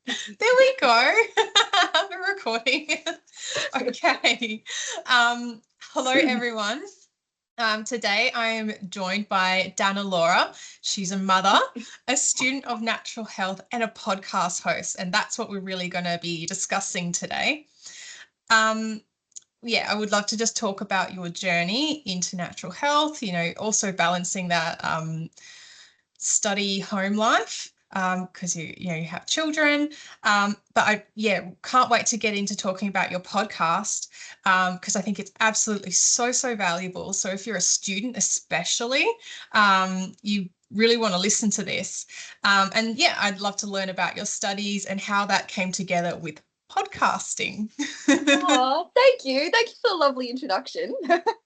There we go. We're recording. Okay. Hello, everyone. Today I am joined by Dannalorah. She's a mother, a student of natural health, and a podcast host. And that's what we're really going to be discussing today. I would love to just talk about your journey into natural health, also balancing that study home life because you have children. But I can't wait to get into talking about your podcast because I think it's absolutely so valuable. So if you're a student especially, you really want to listen to this. I'd love to learn about your studies and how that came together with podcasting. Oh, thank you. Thank you for the lovely introduction.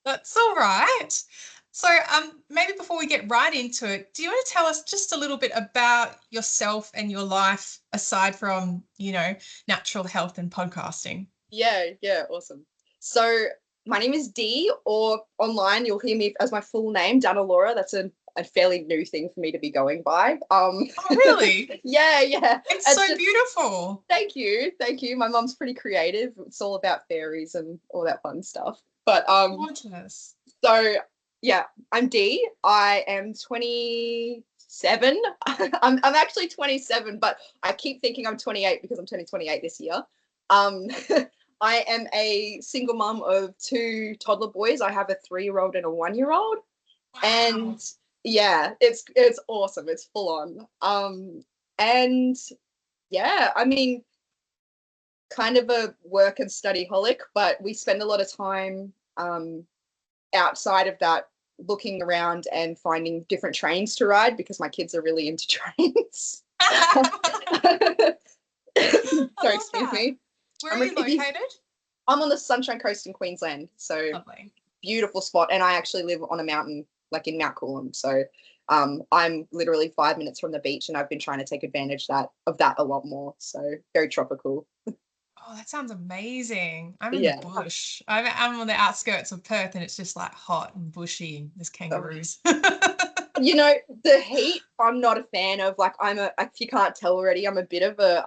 That's all right. So maybe before we get right into it, do you want to tell us just a little bit about yourself and your life aside from, natural health and podcasting? Yeah, awesome. So my name is Dee, or online you'll hear me as my full name, Dannalorah. That's a fairly new thing for me to be going by. Oh, really? Yeah. It's so just beautiful. Thank you. My mum's pretty creative. It's all about fairies and all that fun stuff. But gorgeous. So yeah, I'm Dee. I am 27. I'm actually 27, but I keep thinking I'm 28 because I'm turning 28 this year. I am a single mum of 2 toddler boys. I have a 3-year-old and a 1-year-old. Wow. And yeah, it's awesome. It's full on. And yeah, I mean, kind of a work and study holic, but we spend a lot of time outside of that looking around and finding different trains to ride because my kids are really into trains. Sorry, excuse me. Where are you located? I'm on the Sunshine Coast in Queensland, so lovely. Beautiful spot. And I actually live on a mountain, like in Mount Coolum. So I'm literally 5 minutes from the beach, and I've been trying to take advantage of that a lot more. So very tropical. Oh, that sounds amazing. I'm in the bush. I'm on the outskirts of Perth, and it's just like hot and bushy. There's kangaroos. The heat, I'm not a fan of. Like, if you can't tell already, I'm a bit of a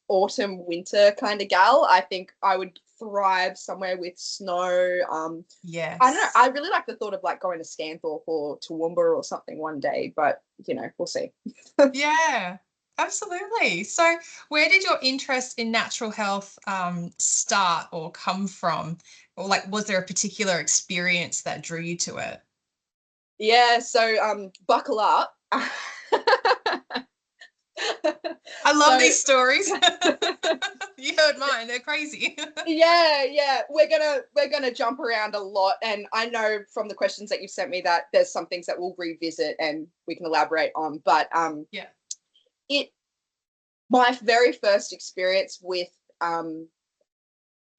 autumn winter kind of gal. I think I would thrive somewhere with snow. Yes. I don't know. I really like the thought of like going to Stanthorpe or Toowoomba or something one day, but we'll see. Yeah. Absolutely. So where did your interest in natural health start or come from? Or like, was there a particular experience that drew you to it? Yeah, so buckle up. I love these stories. You heard mine. They're crazy. Yeah. We're gonna jump around a lot, and I know from the questions that you sent me that there's some things that we'll revisit and we can elaborate on. But my very first experience with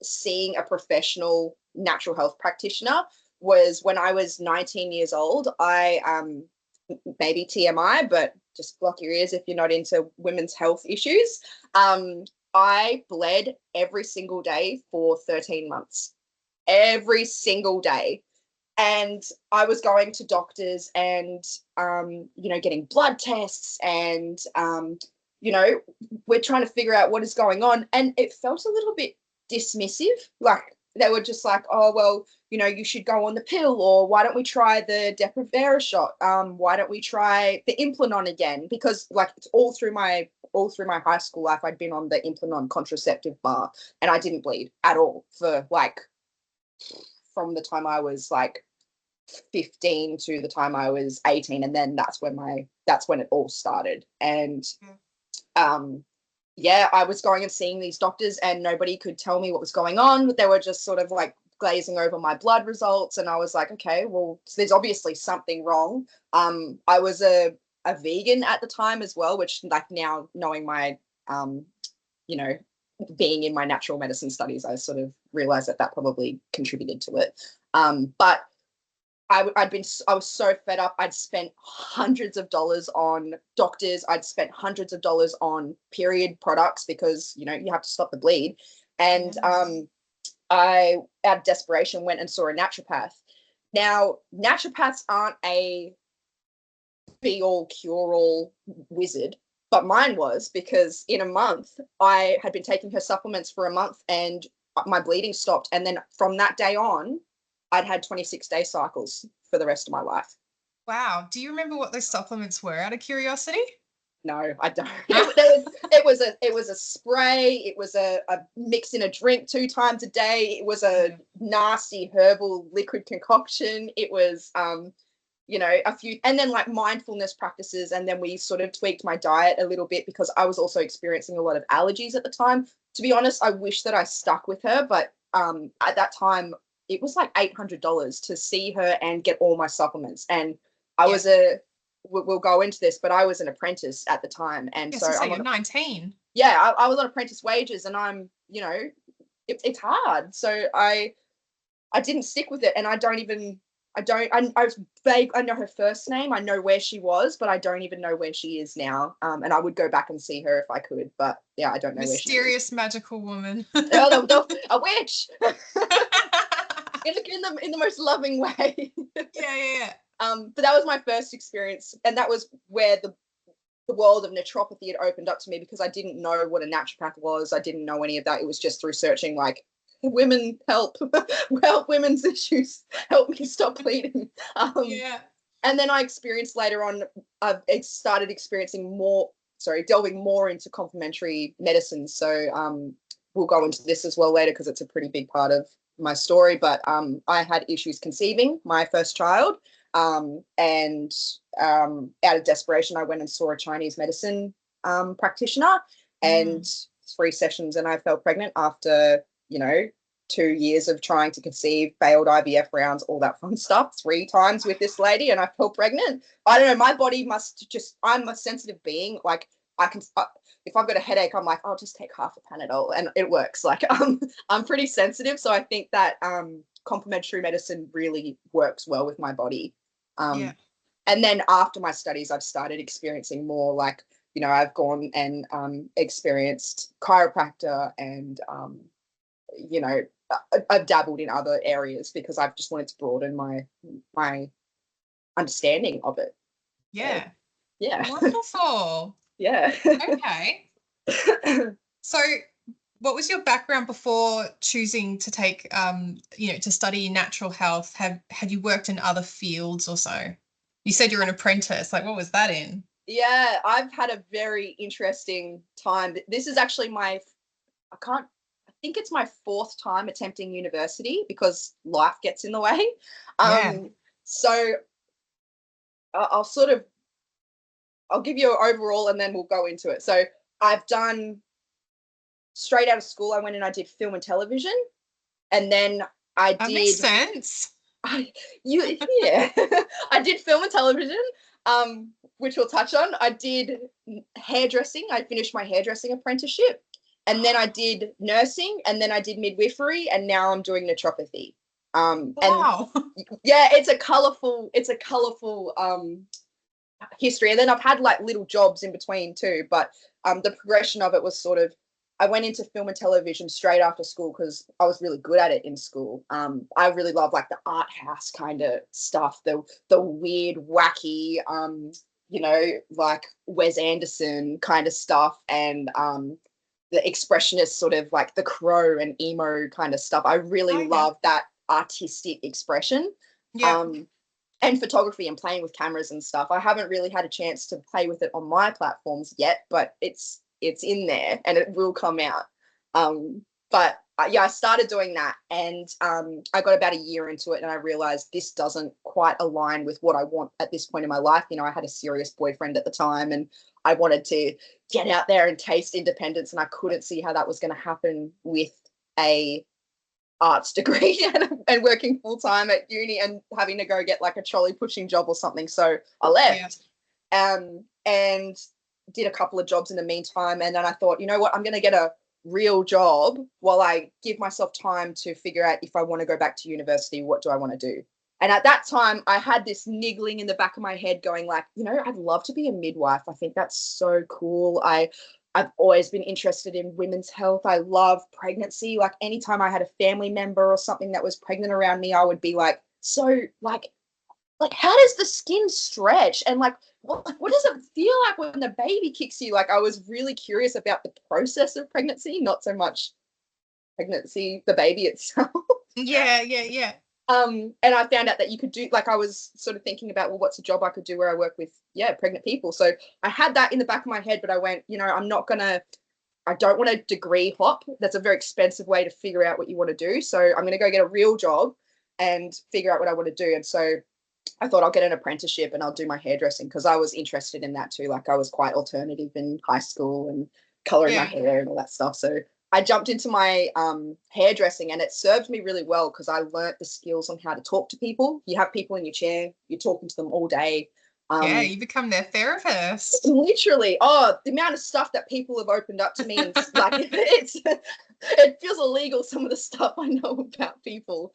seeing a professional natural health practitioner was when I was 19 years old. I maybe TMI, but just block your ears if you're not into women's health issues. I bled every single day for 13 months, every single day. And I was going to doctors and, getting blood tests and, we're trying to figure out what is going on. And it felt a little bit dismissive. Like, they were just like, oh, well, you should go on the pill, or why don't we try the Depo-Provera shot? Why don't we try the Implanon again? Because like, it's all through my high school life, I'd been on the Implanon contraceptive bar, and I didn't bleed at all for like, from the time I was like 15 to the time I was 18. And then that's when it all started. And I was going and seeing these doctors, and nobody could tell me what was going on. They were just sort of like glazing over my blood results, and I was like, okay, well, there's obviously something wrong. I was a vegan at the time as well, which, like, now knowing my being in my natural medicine studies, I sort of realized that probably contributed to it. But I was so fed up. I'd spent hundreds of dollars on doctors. I'd spent hundreds of dollars on period products because, you have to stop the bleed. And I, out of desperation, went and saw a naturopath. Now, naturopaths aren't a be-all, cure-all wizard, but mine was because in a month I had been taking her supplements for a month and my bleeding stopped. And then from that day on, I'd had 26-day cycles for the rest of my life. Wow. Do you remember what those supplements were, out of curiosity? No, I don't. It was a spray. It was a mix in a drink 2 times a day. It was a nasty herbal liquid concoction. It was a few, and then like mindfulness practices. And then we sort of tweaked my diet a little bit because I was also experiencing a lot of allergies at the time. To be honest, I wish that I stuck with her, but at that time it was like $800 to see her and get all my supplements. And I was we'll go into this, but I was an apprentice at the time. And so you're 19. Yeah, I was on apprentice wages, and I'm, it's hard. So I didn't stick with it, and I was vague. I know her first name, I know where she was, but I don't even know where she is now. And I would go back and see her if I could, but yeah, I don't know where she is. Mysterious magical woman. A witch. in the most loving way. Yeah. But that was my first experience, and that was where the world of naturopathy had opened up to me, because I didn't know what a naturopath was. I didn't know any of that. It was just through searching like women help women's issues, help me stop bleeding. And then I experienced later on, I started experiencing delving more into complementary medicine. So we'll go into this as well later because it's a pretty big part of my story. But I had issues conceiving my first child. And out of desperation, I went and saw a Chinese medicine practitioner, and 3 sessions, and I fell pregnant after 2 years of trying to conceive, failed IVF rounds, all that fun stuff, 3 times with this lady, and I fell pregnant. I don't know, my body I'm a sensitive being. Like I can, if I've got a headache, I'm like, I'll just take half a Panadol and it works. Like I'm pretty sensitive, so I think that complementary medicine really works well with my body. And then after my studies, I've started experiencing more, like, I've gone and experienced chiropractor, and I've dabbled in other areas because I've just wanted to broaden my understanding of it. Yeah. Yeah. Wonderful. Yeah. Okay. So what was your background before choosing to take, to study natural health? Had you worked in other fields or so? You said you're an apprentice. Like, what was that in? Yeah, I've had a very interesting time. This is actually I think it's my 4th time attempting university because life gets in the way. So I'll give you an overall and then we'll go into it. So I've done, straight out of school, I went and I did film and television, and then that makes sense. I did film and television, which we'll touch on. I did hairdressing. I finished my hairdressing apprenticeship, and then I did nursing, and then I did midwifery, and now I'm doing naturopathy. Wow. And yeah, it's a colorful history. And then I've had like little jobs in between too, but the progression of it was sort of, I went into film and television straight after school because I was really good at it in school. I really love like the art house kind of stuff, the weird, wacky, like Wes Anderson kind of stuff, and the expressionist sort of like The Crow and emo kind of stuff. I really love that artistic expression. And photography and playing with cameras and stuff. I haven't really had a chance to play with it on my platforms yet, but it's in there and it will come out. But I started doing that, and I got about a year into it, and I realized this doesn't quite align with what I want at this point in my life. I had a serious boyfriend at the time, and I wanted to get out there and taste independence, and I couldn't see how that was going to happen with a arts degree and working full-time at uni and having to go get like a trolley pushing job or something. So I left and did a couple of jobs in the meantime, and then I thought, you know what, I'm going to get a real job while I give myself time to figure out if I want to go back to university, what do I want to do. And at that time I had this niggling in the back of my head going like, I'd love to be a midwife. I think that's so cool. I've always been interested in women's health. I love pregnancy. Like anytime I had a family member or something that was pregnant around me, I would be like, so like, like, how does the skin stretch? And like, what does it feel like when the baby kicks you? Like, I was really curious about the process of pregnancy, not so much pregnancy, the baby itself. Yeah, yeah, yeah. And I found out that you could do, like, I was sort of thinking about, well, what's a job I could do where I work with, pregnant people. So I had that in the back of my head, but I went, I don't want to degree hop. That's a very expensive way to figure out what you want to do. So I'm going to go get a real job and figure out what I want to do. And so I thought I'll get an apprenticeship and I'll do my hairdressing because I was interested in that too. Like, I was quite alternative in high school and coloring my Yeah. hair and all that stuff. So I jumped into my hairdressing, and it served me really well because I learnt the skills on how to talk to people. You have people in your chair, you're talking to them all day. Yeah, Um, you become their therapist. literally, oh, the amount of stuff that people have opened up to me, and like, it feels illegal, some of the stuff I know about people.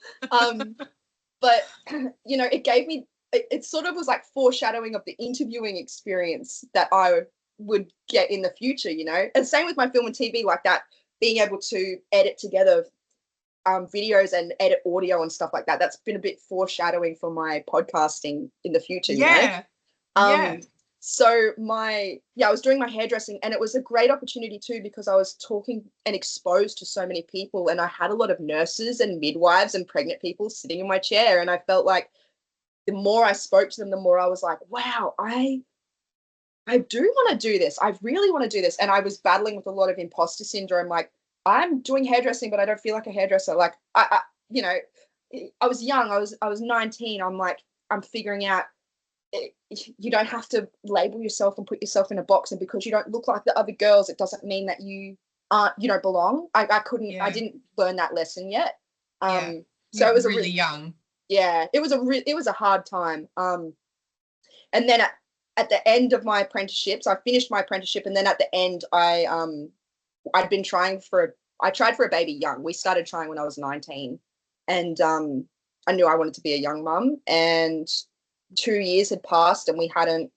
But it gave me, it sort of was like foreshadowing of the interviewing experience that I would get in the future, and same with my film and TV, like that, being able to edit together videos and edit audio and stuff like that. That's been a bit foreshadowing for my podcasting in the future. Yeah. um Yeah. so I was doing my hairdressing, and it was a great opportunity too because I was talking and exposed to so many people, and I had a lot of nurses and midwives and pregnant people sitting in my chair, and I felt like the more I spoke to them, the more I was like, wow, I do want to do this. I really want to do this. And I was battling with a lot of imposter syndrome. Like, I'm doing hairdressing, but I don't feel like a hairdresser. Like, I was young. I was 19. I'm like, I'm figuring out, you don't have to label yourself and put yourself in a box. And because you don't look like the other girls, it doesn't mean that you don't belong. I Yeah. didn't learn that lesson yet. Yeah. So You're it was really young. it was a hard time. And then at the end of my apprenticeship, so I finished my apprenticeship, and then at the end, I'd been I tried for a baby young. We started trying when I was 19, and I knew I wanted to be a young mum. And 2 years had passed, and we hadn't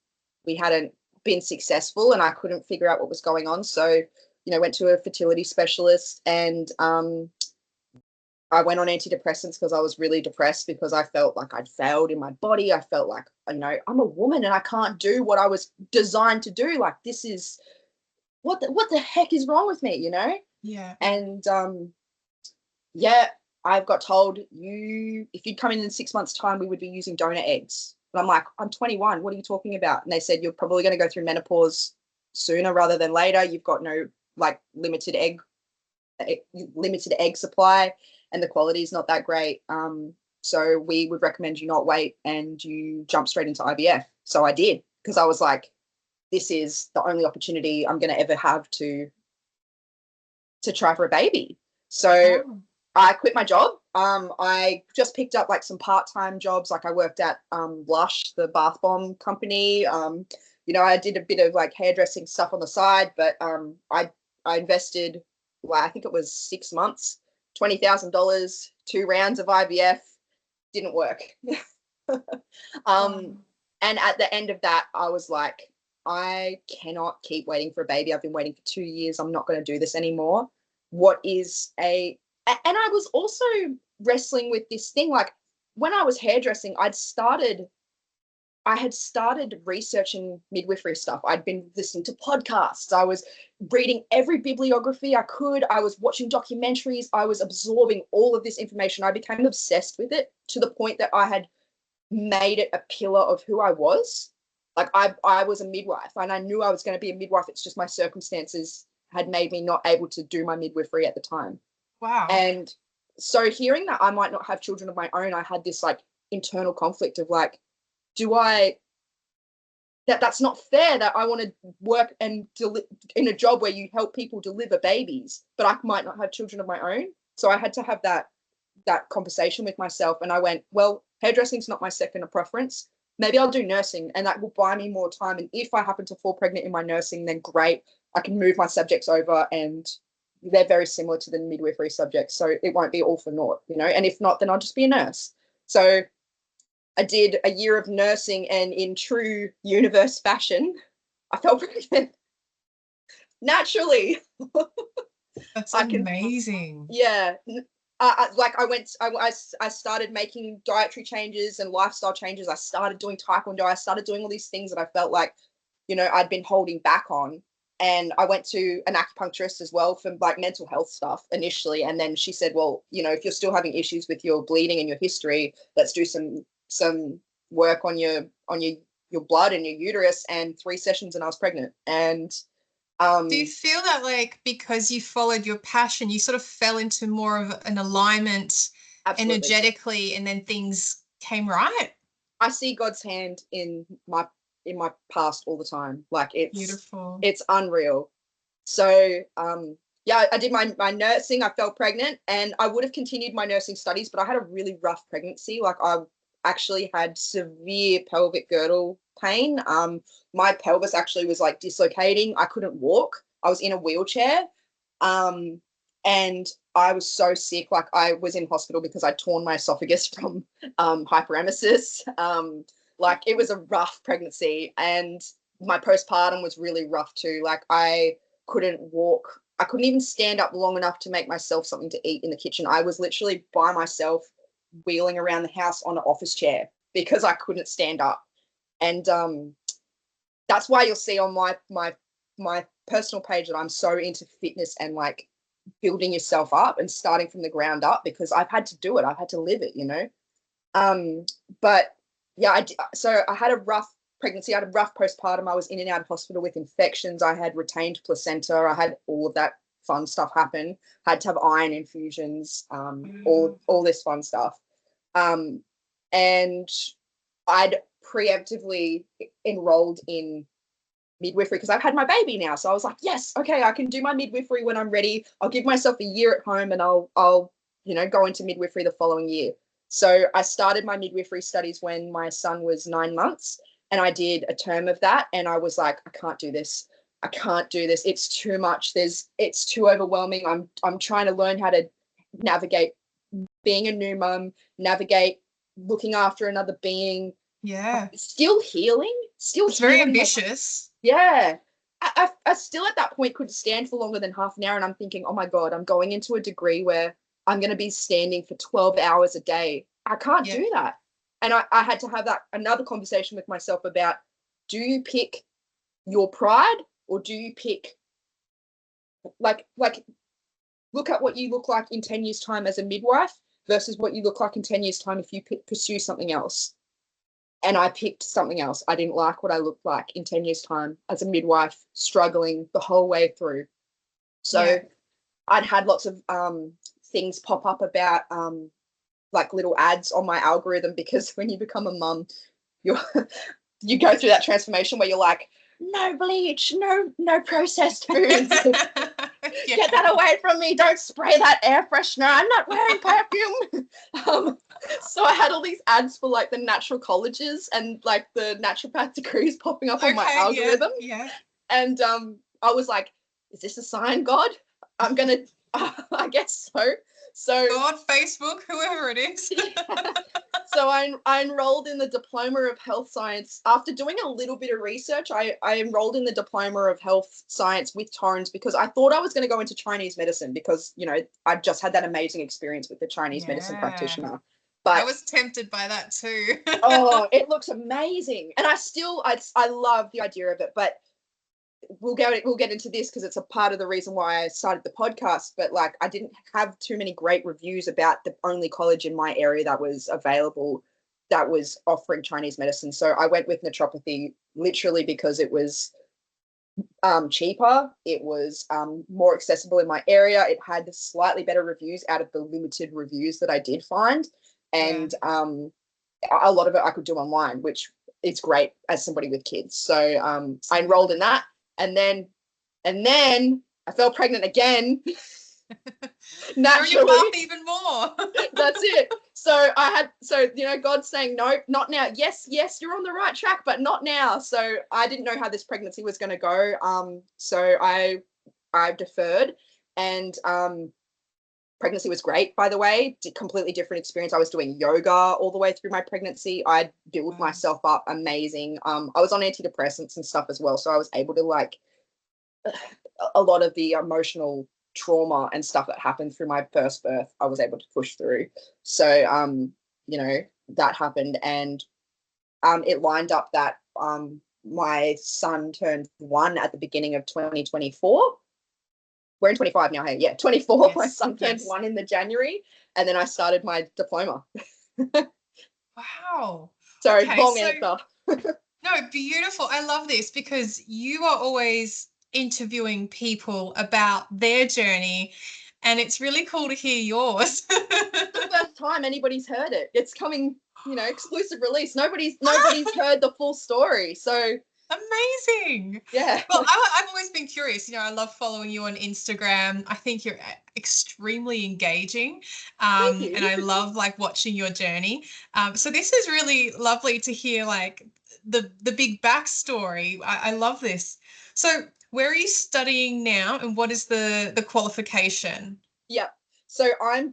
been successful, and I couldn't figure out what was going on. So went to a fertility specialist, and I went on antidepressants because I was really depressed because I felt like I'd failed in my body. I felt like, I'm a woman and I can't do what I was designed to do. Like, this is what the heck is wrong with me? Yeah. And yeah, I've got told, if you'd come in 6 months' time, we would be using donor eggs. And I'm like, I'm 21. What are you talking about? And they said, you're probably going to go through menopause sooner rather than later. You've got no like limited egg supply, and the quality is not that great. So we would recommend you not wait and you jump straight into IVF. So I did, because I was like, this is the only opportunity I'm going to ever have to try for a baby. So Oh. I quit my job. I just picked up like some part-time jobs. Like, I worked at Lush, the bath bomb company. I did a bit of like hairdressing stuff on the side, but I invested, well, I think it was 6 months, $20,000, 2 rounds of IVF, didn't work. Wow. um, and at the end of that, I was like, I cannot keep waiting for a baby. I've been waiting for 2 years. I'm not going to do this anymore. And I was also wrestling with this thing. Like, when I was hairdressing, I had started researching midwifery stuff. I'd been listening to podcasts. I was reading every bibliography I could. I was watching documentaries. I was absorbing all of this information. I became obsessed with it to the point that I had made it a pillar of who I was. Like, I was a midwife, and I knew I was going to be a midwife. It's just my circumstances had made me not able to do my midwifery at the time. Wow. And so hearing that I might not have children of my own, I had this like internal conflict of like, do I that's not fair that I want to work and in a job where you help people deliver babies, but I might not have children of my own. So I had to have that conversation with myself, and I went, well, hairdressing's not my second preference. Maybe I'll do nursing, and that will buy me more time. And if I happen to fall pregnant in my nursing, then great, I can move my subjects over, and they're very similar to the midwifery subjects, so it won't be all for naught. And if not, then I'll just be a nurse. So I did a year of nursing, and in true universe fashion, I felt pregnant naturally. That's I can, amazing. yeah, I started making dietary changes and lifestyle changes. I started doing taekwondo. I started doing all these things that I felt like, you know, I'd been holding back on. And I went to an acupuncturist as well for like mental health stuff initially. And then she said, well, you know, if you're still having issues with your bleeding and your history, let's do some work on your blood and your uterus. And 3 sessions and I was pregnant. And do you feel that like because you followed your passion, you sort of fell into more of an alignment absolutely. energetically, and then things came right? I see God's hand in my past all the time. Like Beautiful. It's unreal. So yeah, I did my nursing. I fell pregnant, and I would have continued my nursing studies, but I had a really rough pregnancy. Like I actually had severe pelvic girdle pain. My pelvis actually was like dislocating. I couldn't walk. I was in a wheelchair. And I was so sick. Like I was in hospital because I'd torn my esophagus from hyperemesis. Like it was a rough pregnancy, and my postpartum was really rough too. Like I couldn't walk. I couldn't even stand up long enough to make myself something to eat in the kitchen. I was literally by myself wheeling around the house on an office chair because I couldn't stand up. And that's why you'll see on my personal page that I'm so into fitness and like building yourself up and starting from the ground up, because I've had to do it. I've had to live it, you know. But yeah, so I had a rough pregnancy. I had a rough postpartum. I was in and out of hospital with infections. I had retained placenta. I had all of that fun stuff happen. Had to have iron infusions, all this fun stuff. And I'd preemptively enrolled in midwifery because I've had my baby now. So I was like, yes, okay, I can do my midwifery when I'm ready. I'll give myself a year at home and I'll you know, go into midwifery the following year. So I started my midwifery studies when my son was 9 months, and I did a term of that, and I was like, I can't do this. I can't do this. It's too much. It's too overwhelming. I'm trying to learn how to navigate being a new mum, navigate looking after another being. Yeah. Still healing. It's very ambitious. Yeah. I still at that point couldn't stand for longer than half an hour, and I'm thinking, oh my God, I'm going into a degree where I'm going to be standing for 12 hours a day. I can't do that. And I had to have another conversation with myself about, do you pick your pride, or do you pick like look at what you look like in 10 years time as a midwife versus what you look like in 10 years time if you pursue something else. And I picked something else. I didn't like what I looked like in 10 years time as a midwife, struggling the whole way through. So I'd had lots of things pop up about like little ads on my algorithm, because when you become a mum, you go through that transformation where you're like, no bleach, no processed foods. Get that away from me. Don't spray that air freshener. I'm not wearing perfume. So I had all these ads for like the natural colleges and like the naturopath degrees popping up on my algorithm. Yeah. And I was like, is this a sign, God? I'm going to, I guess so. So God, Facebook, whoever it is. So I enrolled in the Diploma of Health Science. After doing a little bit of research, I enrolled in the Diploma of Health Science with Torrens because I thought I was going to go into Chinese medicine because, you know, I just had that amazing experience with the Chinese medicine practitioner. But I was tempted by that too. Oh, it looks amazing. And I love the idea of it, but we'll get into this because it's a part of the reason why I started the podcast. But like, I didn't have too many great reviews about the only college in my area that was available that was offering Chinese medicine. So I went with naturopathy literally because it was cheaper. It was more accessible in my area. It had slightly better reviews out of the limited reviews that I did find. And a lot of it I could do online, which is great as somebody with kids. So I enrolled in that. And then I fell pregnant again. Naturally. You laugh even more. That's it. So you know, God's saying, no, not now. Yes, you're on the right track, but not now. So I didn't know how this pregnancy was going to go. So I deferred, and pregnancy was great, by the way. Completely different experience. I was doing yoga all the way through my pregnancy. I built myself up amazing. I was on antidepressants and stuff as well. So I was able to like a lot of the emotional trauma and stuff that happened through my first birth, I was able to push through. So, you know, that happened, and it lined up that my son turned 1 at the beginning of 2024. We're in 25 now, hey? Yeah, 24. Yes, my son turned 1 in the January, and then I started my diploma. Wow. Sorry, okay, long answer. No, beautiful. I love this because you are always interviewing people about their journey, and it's really cool to hear yours. It's the first time anybody's heard it. It's coming, you know, exclusive release. Nobody's heard the full story. So amazing. Yeah. Well, I've always been curious. You know, I love following you on Instagram. I think you're extremely engaging. Thank you. And I love like watching your journey. So this is really lovely to hear, like the big backstory. I love this. So where are you studying now, and what is the qualification? Yeah. So I'm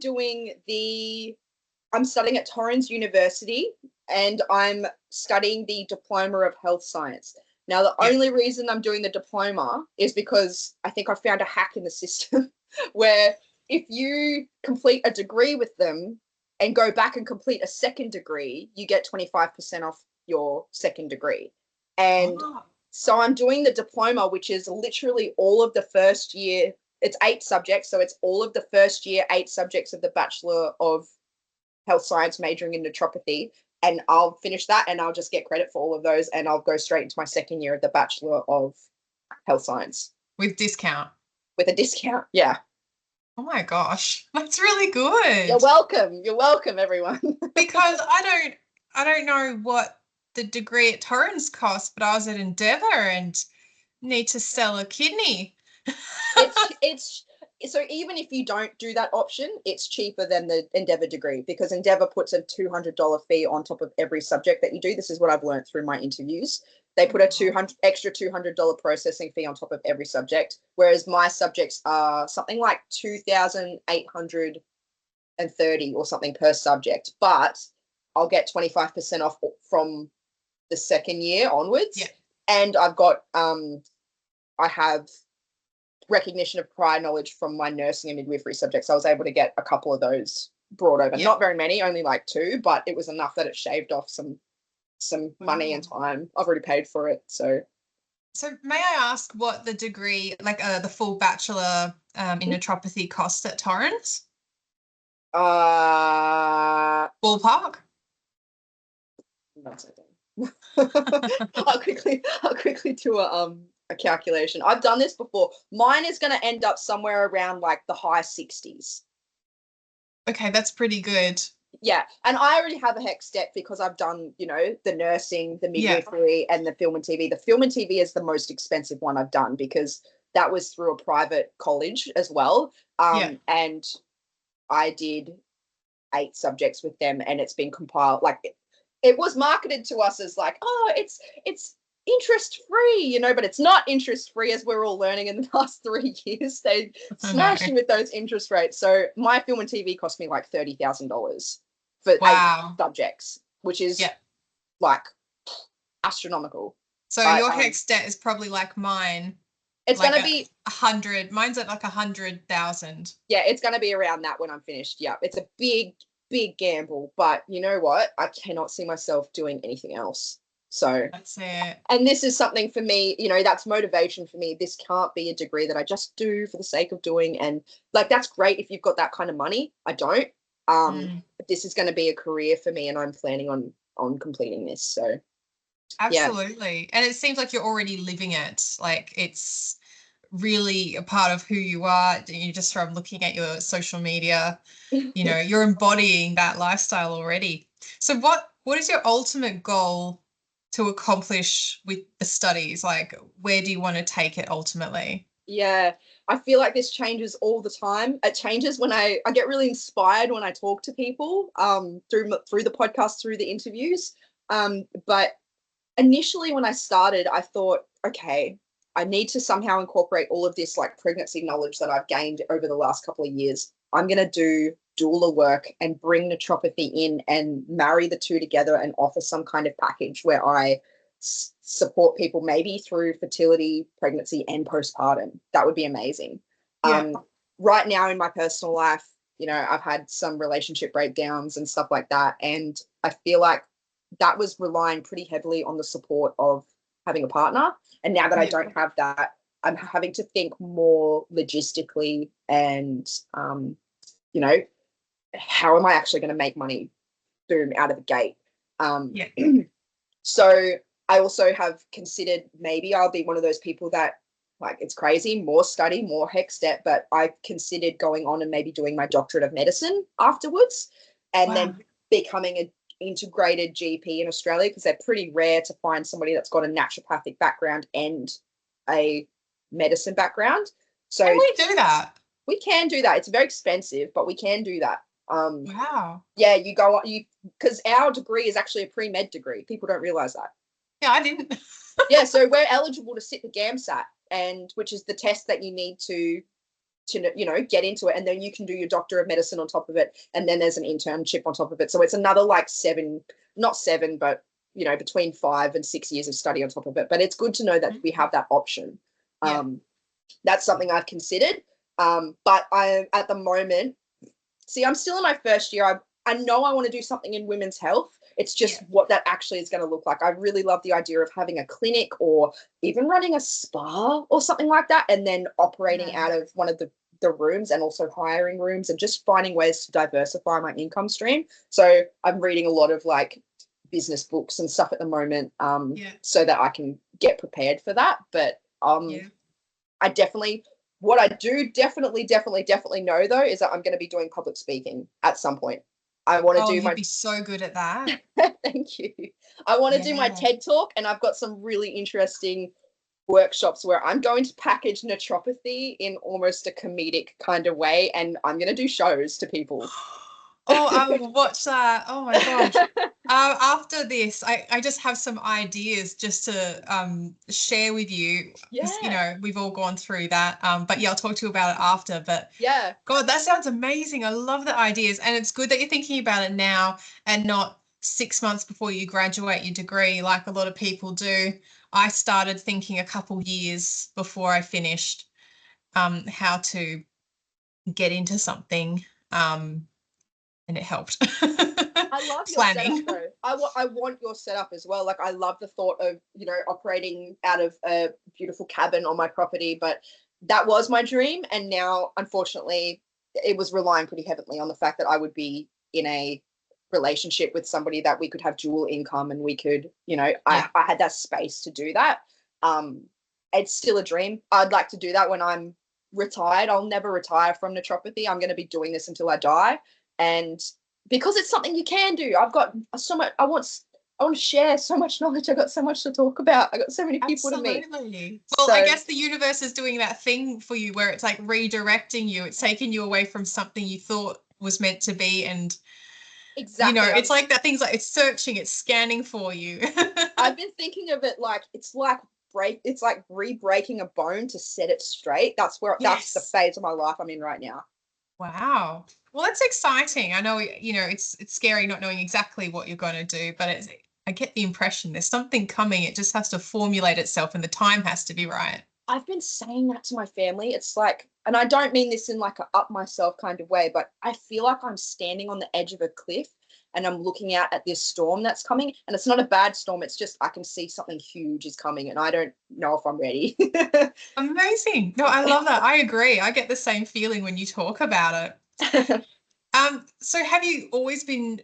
studying at Torrens University, and I'm studying the Diploma of Health Science. Now, the only reason I'm doing the diploma is because I think I found a hack in the system where if you complete a degree with them and go back and complete a second degree, you get 25% off your second degree. And so I'm doing the diploma, which is literally all of the first year. It's 8 subjects. So it's all of the first year, 8 subjects of the Bachelor of Health Science majoring in naturopathy. And I'll finish that and I'll just get credit for all of those, and I'll go straight into my second year of the Bachelor of Health Science. With discount? With a discount, yeah. Oh my gosh, that's really good. You're welcome. You're welcome, everyone. Because I don't know what the degree at Torrens cost, but I was at Endeavour and need to sell a kidney. it's so even if you don't do that option, it's cheaper than the Endeavour degree, because Endeavour puts a $200 fee on top of every subject that you do. This is what I've learned through my interviews. They put a extra $200 processing fee on top of every subject, whereas my subjects are something like 2,830 or something per subject. But I'll get 25% off from the second year onwards. Yeah. And I've got I have recognition of prior knowledge from my nursing and midwifery subjects. I was able to get a couple of those brought over. Not very many, only like 2, but it was enough that it shaved off some money and time. I've already paid for it. So may I ask what the degree, like the full bachelor in naturopathy costs at Torrens? Ballpark? That's okay. I'll quickly do a calculation. I've done this before. Mine is going to end up somewhere around like the high 60s. Okay, that's pretty good. Yeah, and I already have a HEC step because I've done, you know, the nursing, the midwifery, and the film and TV. The film and TV is the most expensive one I've done because that was through a private college as well. And I did 8 subjects with them, and it's been compiled. Like it was marketed to us as like, oh, it's interest free, you know, but it's not interest free, as we're all learning in the last 3 years. They smashed me with those interest rates. So my film and TV cost me like $30,000 for 8 subjects, which is like astronomical. So your HEC debt is probably like mine. It's like going to be 100. Mine's at like 100,000. Yeah, it's going to be around that when I'm finished. Yeah, it's a big gamble, but you know what? I cannot see myself doing anything else. So that's it. And this is something for me, you know, that's motivation for me. This can't be a degree that I just do for the sake of doing. And like, that's great if you've got that kind of money. I don't. But this is going to be a career for me, and I'm planning on completing this. So absolutely. And it seems like you're already living it. Like it's really a part of who you are. You just from looking at your social media, you know, you're embodying that lifestyle already. So what is your ultimate goal to accomplish with the studies? Like, where do you want to take it ultimately? Yeah, I feel like this changes all the time. It changes when I get really inspired when I talk to people through the podcast, through the interviews. But initially when I started, I thought, okay, I need to somehow incorporate all of this like pregnancy knowledge that I've gained over the last couple of years. I'm going to do doula work and bring naturopathy in and marry the two together and offer some kind of package where I support people maybe through fertility, pregnancy, and postpartum. That would be amazing. right now in my personal life, you know, I've had some relationship breakdowns and stuff like that. And I feel like that was relying pretty heavily on the support of having a partner. And now that I don't have that, I'm having to think more logistically and, you know, how am I actually going to make money, boom, out of the gate? So I also have considered maybe I'll be one of those people that, like, it's crazy, more study, more heck step, but I considered going on and maybe doing my doctorate of medicine afterwards and then becoming an integrated GP in Australia, because they're pretty rare to find somebody that's got a naturopathic background and a medicine background. So can we do that? We can do that. It's very expensive, but we can do that. Wow. Yeah, you go on, because our degree is actually a pre-med degree. People don't realize that. Yeah, I didn't. Yeah, so we're eligible to sit the GAMSAT, and which is the test that you need to you know, get into it, and then you can do your doctor of medicine on top of it, and then there's an internship on top of it. So it's another like not seven, but you know, between 5 and 6 years of study on top of it. But it's good to know that we have that option. That's something I've considered. But I, at the moment, see, I'm still in my first year. I know I want to do something in women's health. It's just what that actually is going to look like. I really love the idea of having a clinic or even running a spa or something like that, and then operating out of one of the rooms, and also hiring rooms, and just finding ways to diversify my income stream. So I'm reading a lot of like business books and stuff at the moment, so that I can get prepared for that. But I definitely, what I do definitely know though is that I'm going to be doing public speaking at some point. I want to do you'd be so good at that. Thank you. I want to do my TED talk, and I've got some really interesting workshops where I'm going to package naturopathy in almost a comedic kind of way, and I'm going to do shows to people. Oh, I will watch that. Oh my gosh. After this, I just have some ideas just to share with you. Because, you know, we've all gone through that. But yeah, I'll talk to you about it after. But God, that sounds amazing. I love the ideas. And it's good that you're thinking about it now and not 6 months before you graduate your degree, like a lot of people do. I started thinking a couple years before I finished how to get into something. And it helped. I love your setup though. I want your setup as well. Like, I love the thought of, you know, operating out of a beautiful cabin on my property, but that was my dream. And now, unfortunately, it was relying pretty heavily on the fact that I would be in a relationship with somebody that we could have dual income, and we could, you know, I had that space to do that. It's still a dream. I'd like to do that when I'm retired. I'll never retire from naturopathy. I'm going to be doing this until I die. And because it's something you can do, I've got so much, I want to share so much knowledge. I've got so much to talk about. I got so many people to meet. Well, so, I guess the universe is doing that thing for you where it's like redirecting you. It's taking you away from something you thought was meant to be. And, you know, it's like that thing's like, it's searching, it's scanning for you. I've been thinking of it like, it's like re-breaking a bone to set it straight. That's the phase of my life I'm in right now. Wow. Well, that's exciting. I know, you know, it's scary not knowing exactly what you're going to do, but I get the impression there's something coming. It just has to formulate itself, and the time has to be right. I've been saying that to my family. It's like, and I don't mean this in like a up myself kind of way, but I feel like I'm standing on the edge of a cliff and I'm looking out at this storm that's coming, and it's not a bad storm. It's just, I can see something huge is coming and I don't know if I'm ready. Amazing. No, I love that. I agree. I get the same feeling when you talk about it. So have you always been,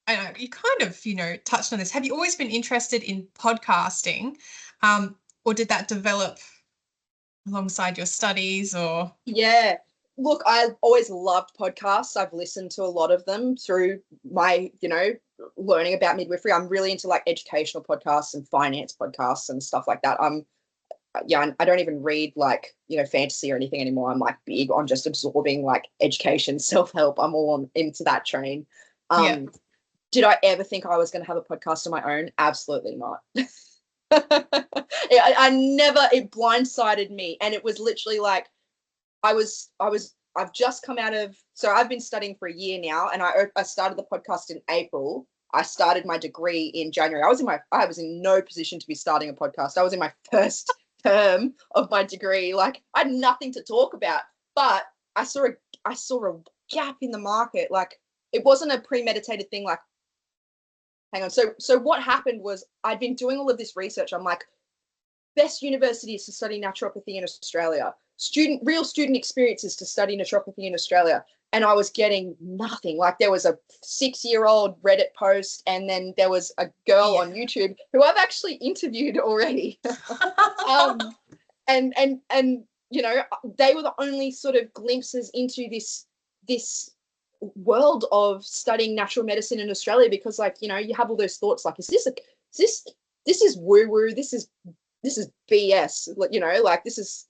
I know you kind of, you know, touched on this. Have you always been interested in podcasting? Or did that develop alongside your studies or? Yeah. Look, I always loved podcasts. I've listened to a lot of them through my, you know, learning about midwifery. I'm really into like educational podcasts and finance podcasts and stuff like that. I don't even read like, you know, fantasy or anything anymore. I'm like big on just absorbing like education, self-help. I'm all into that train. Did I ever think I was going to have a podcast of my own? Absolutely not. I never, it blindsided me. And it was literally like, I've just come out of, so I've been studying for a year now, and I started the podcast in April. I started my degree in January. I was in no position to be starting a podcast. I was in my first term of my degree. Like, I had nothing to talk about, but I saw a gap in the market. Like, it wasn't a premeditated thing. Like, hang on. So what happened was, I'd been doing all of this research. I'm like, best universities to study naturopathy in Australia, real student experiences to study naturopathy in Australia. And I was getting nothing. Like, there was a 6-year-old Reddit post, and then there was a girl on YouTube who I've actually interviewed already. And you know, they were the only sort of glimpses into this world of studying natural medicine in Australia, because, like, you know, you have all those thoughts like, is this is woo woo, this is BS, you know, like, is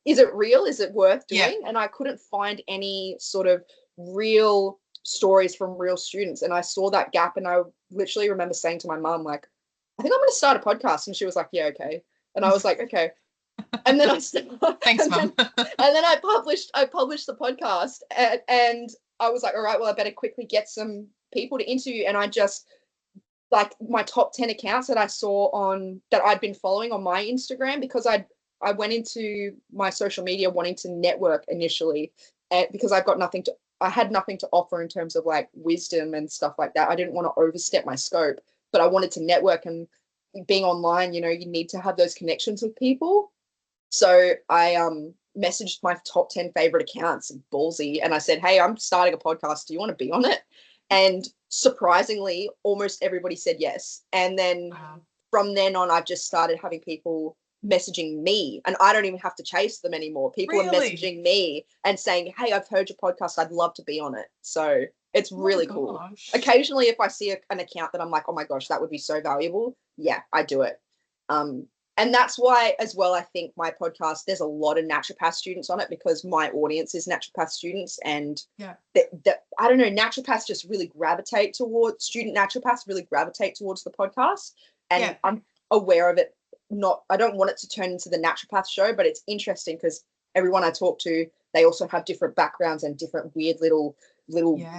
it real? Is it worth doing? And I couldn't find any sort of real stories from real students. And I saw that gap, and I literally remember saying to my mum, like, I think I'm going to start a podcast. And she was like, yeah, okay. And I was like, okay. And then Thanks, Mum. And then I published the podcast, and I was like, all right, well, I better quickly get some people to interview. And I just, like, my top 10 accounts that I saw that I'd been following on my Instagram, because I went into my social media wanting to network initially, because I had nothing to offer in terms of, like, wisdom and stuff like that. I didn't want to overstep my scope, but I wanted to network, and being online, you know, you need to have those connections with people. So I messaged my top 10 favorite accounts, ballsy, and I said, hey, I'm starting a podcast. Do you want to be on it? And surprisingly, almost everybody said yes. And then from then on, I've just started having people messaging me, and I don't even have to chase them anymore. People are messaging me and saying, hey, I've heard your podcast. I'd love to be on it. So it's really cool. Occasionally, if I see an account that I'm like, oh my gosh, that would be so valuable, yeah, I do it. And that's why, as well, I think my podcast, there's a lot of naturopath students on it, because my audience is naturopath students. And I don't know, naturopaths just really gravitate towards, student naturopaths really gravitate towards the podcast. And I'm aware of it. I don't want it to turn into the naturopath show, but it's interesting because everyone I talk to, they also have different backgrounds and different weird little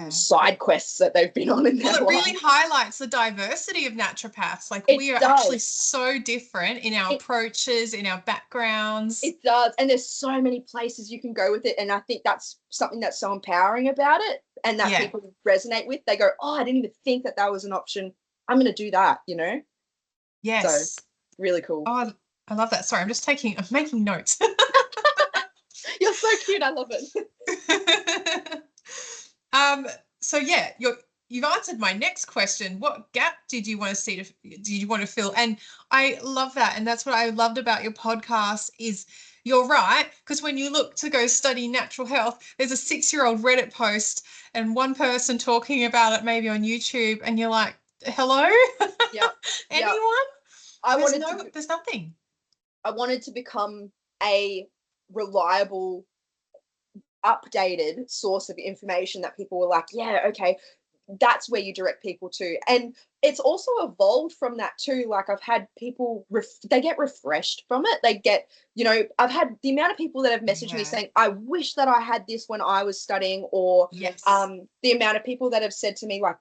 side quests that they've been on in their life. It really highlights the diversity of naturopaths. Like, we are actually so different in our approaches, in our backgrounds. It does. And there's so many places you can go with it. And I think that's something that's so empowering about it, and that people resonate with. They go, oh, I didn't even think that was an option. I'm going to do that, you know? Yes. So, really cool. Oh, I love that. Sorry, I'm making notes. You're so cute. I love it. So yeah, you've answered my next question. What gap did you want to fill? And I love that. And that's what I loved about your podcast is, you're right, because when you look to go study natural health, there's a 6-year-old Reddit post and one person talking about it maybe on YouTube, and you're like, hello? Anyone? There's nothing. I wanted to become a reliable, updated source of information that people were like, yeah, okay, that's where you direct people to. And it's also evolved from that too. Like, I've had people, they get refreshed from it. They get, you know, I've had the amount of people that have messaged me saying, I wish that I had this when I was studying, or the amount of people that have said to me, like,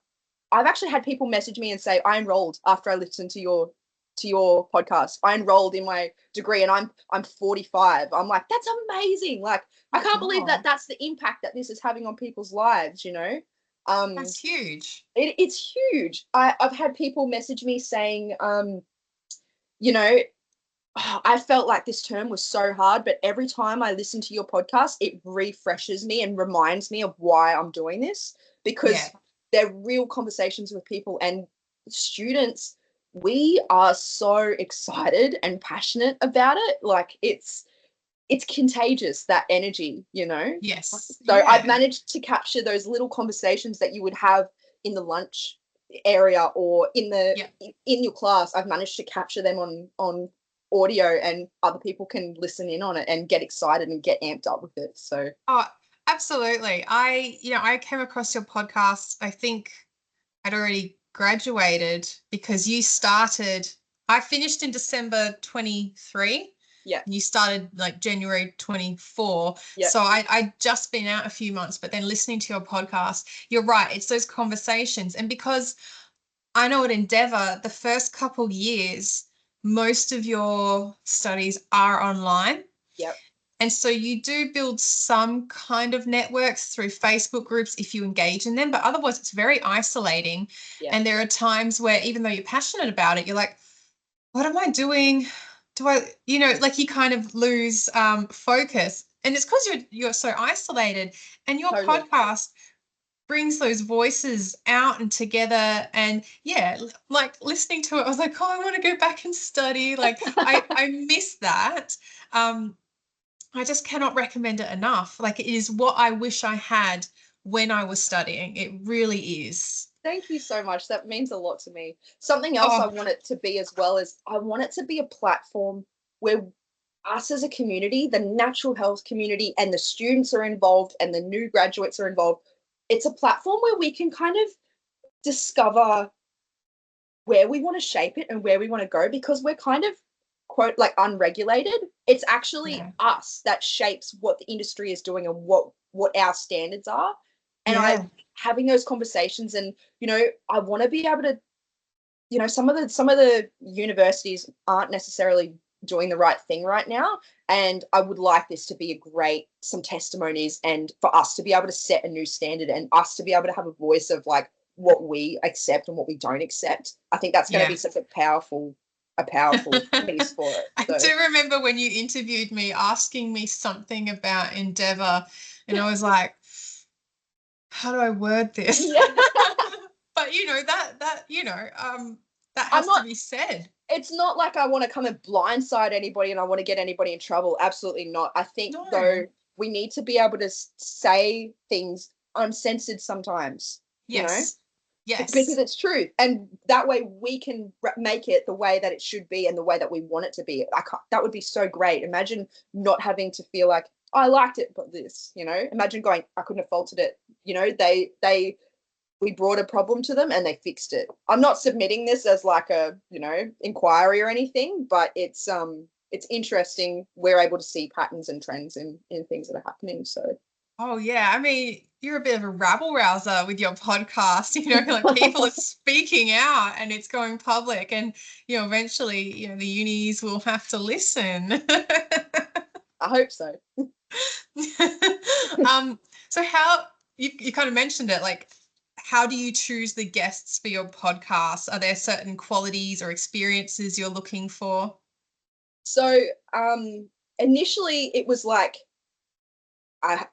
I've actually had people message me and say, I enrolled after I listened to your podcast. I enrolled in my degree, and I'm 45. I'm like, that's amazing. Like, I can't believe that that's the impact that this is having on people's lives, you know? That's huge. It's huge. I've had people message me saying, you know, I felt like this term was so hard, but every time I listen to your podcast, it refreshes me and reminds me of why I'm doing this, because they're real conversations with people and students. We are so excited and passionate about it. Like, it's contagious, that energy, you know? Yes. So I've managed to capture those little conversations that you would have in the lunch area or in your class. I've managed to capture them on audio, and other people can listen in on it and get excited and get amped up with it. So absolutely. I came across your podcast, I think I'd already graduated, because I finished in December 23. Yeah. And you started like January 24. Yeah. So I'd just been out a few months, but then listening to your podcast, you're right, it's those conversations. And because I know at Endeavour, the first couple years, most of your studies are online. Yep. And so you do build some kind of networks through Facebook groups if you engage in them, but otherwise it's very isolating. Yeah. And there are times where even though you're passionate about it, you're like, what am I doing? Do I, like you kind of lose focus. And it's because you're so isolated. And your Totally. podcast brings those voices out and together. And yeah, like listening to it, I was like, oh, I want to go back and study. Like I miss that. I just cannot recommend it enough. Like it is what I wish I had when I was studying. It really is. Thank you so much. That means a lot to me. Something else I Oh, want it to be as well is I want it to be a platform where us as a community, the natural health community, and the students are involved and the new graduates are involved. It's a platform where we can kind of discover where we want to shape it and where we want to go, because we're kind of, quote, like unregulated. It's actually yeah. us that shapes what the industry is doing and what our standards are. And Yeah. having those conversations, and I want to be able to, some of the universities aren't necessarily doing the right thing right now, and I would like this to be some testimonies, and for us to be able to set a new standard and us to be able to have a voice of like what we accept and what we don't accept. I think that's going to be such a powerful piece for it. I So do remember when you interviewed me asking me something about Endeavour, and I was like, how do I word this? yeah. But that I'm has to not be said. It's not like I want to come and blindside anybody and I want to get anybody in trouble. Absolutely not. I think No. though we need to be able to say things uncensored sometimes, Yes. because Yes. it's true, and that way we can make it the way that it should be and the way that we want it to be. That would be so great. Imagine not having to feel like, oh, I liked it but this, imagine going, I couldn't have faulted it. They we brought a problem to them and they fixed it. I'm not submitting this as like a inquiry or anything, but it's interesting. We're able to see patterns and trends in things that are happening. So Oh yeah, I mean, you're a bit of a rabble rouser with your podcast. Like people are speaking out and it's going public, and eventually, the unis will have to listen. I hope so. um, so how you kind of mentioned it, like how do you choose the guests for your podcast? Are there certain qualities or experiences you're looking for? So initially it was like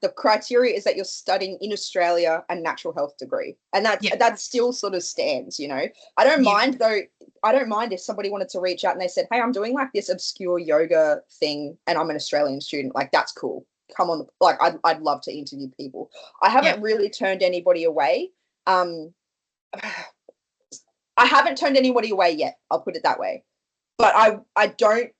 the criteria is that you're studying in Australia a natural health degree, and Yeah. that still sort of stands. I don't Yeah. mind though. I don't mind if somebody wanted to reach out and they said, "Hey, I'm doing like this obscure yoga thing, and I'm an Australian student." Like that's cool. Come on, like I'd love to interview people. I Yeah. haven't really turned anybody away. I haven't turned anybody away yet. I'll put it that way. But I don't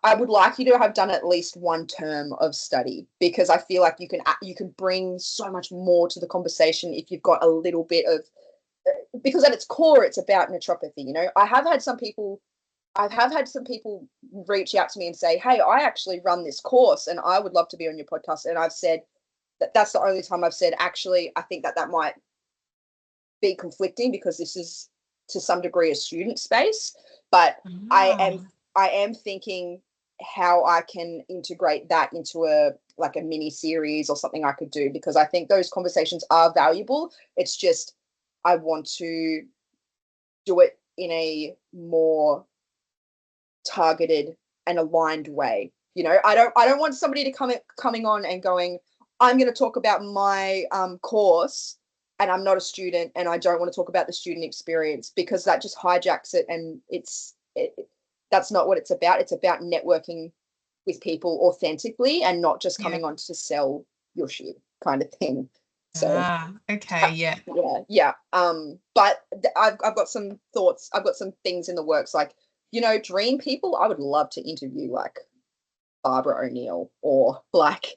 I would like you to have done at least one term of study, because I feel like you can bring so much more to the conversation if you've got a little bit of, because at its core it's about naturopathy. I've had some people reach out to me and say, "Hey, I actually run this course and I would love to be on your podcast." And I've said that's the only time I've said, actually, I think that might be conflicting because this is to some degree a student space, but I am Ah. I am thinking how I can integrate that into a mini series or something I could do, because I think those conversations are valuable. It's just I want to do it in a more targeted and aligned way. I don't want somebody to coming on and going, I'm going to talk about my course, and I'm not a student and I don't want to talk about the student experience, because that just hijacks it, and that's not what it's about. It's about networking with people authentically and not just Yeah. coming on to sell your shit kind of thing. So Okay. Yeah. yeah. But I've got some thoughts. I've got some things in the works, like dream people. I would love to interview like Barbara O'Neill, or like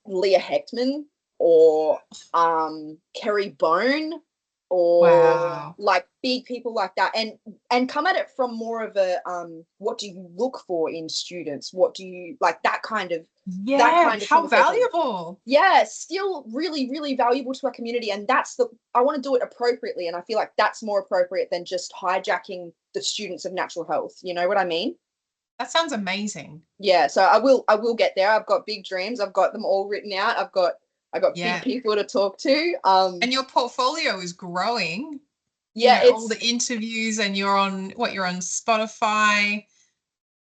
Leah Hechtman, or Kerry Bone, or Wow. like big people like that, and come at it from more of a what do you look for in students? What do you like, that Yeah. kind of How conversation. valuable. Yeah, still really, really valuable to our community. And I want to do it appropriately. And I feel like that's more appropriate than just hijacking the students of natural health. You know what I mean? That sounds amazing. Yeah, so I will get there. I've got big dreams. I've got them all written out. I got big Yeah. people to talk to. And your portfolio is growing. You Yeah, know, all the interviews, and you're on Spotify.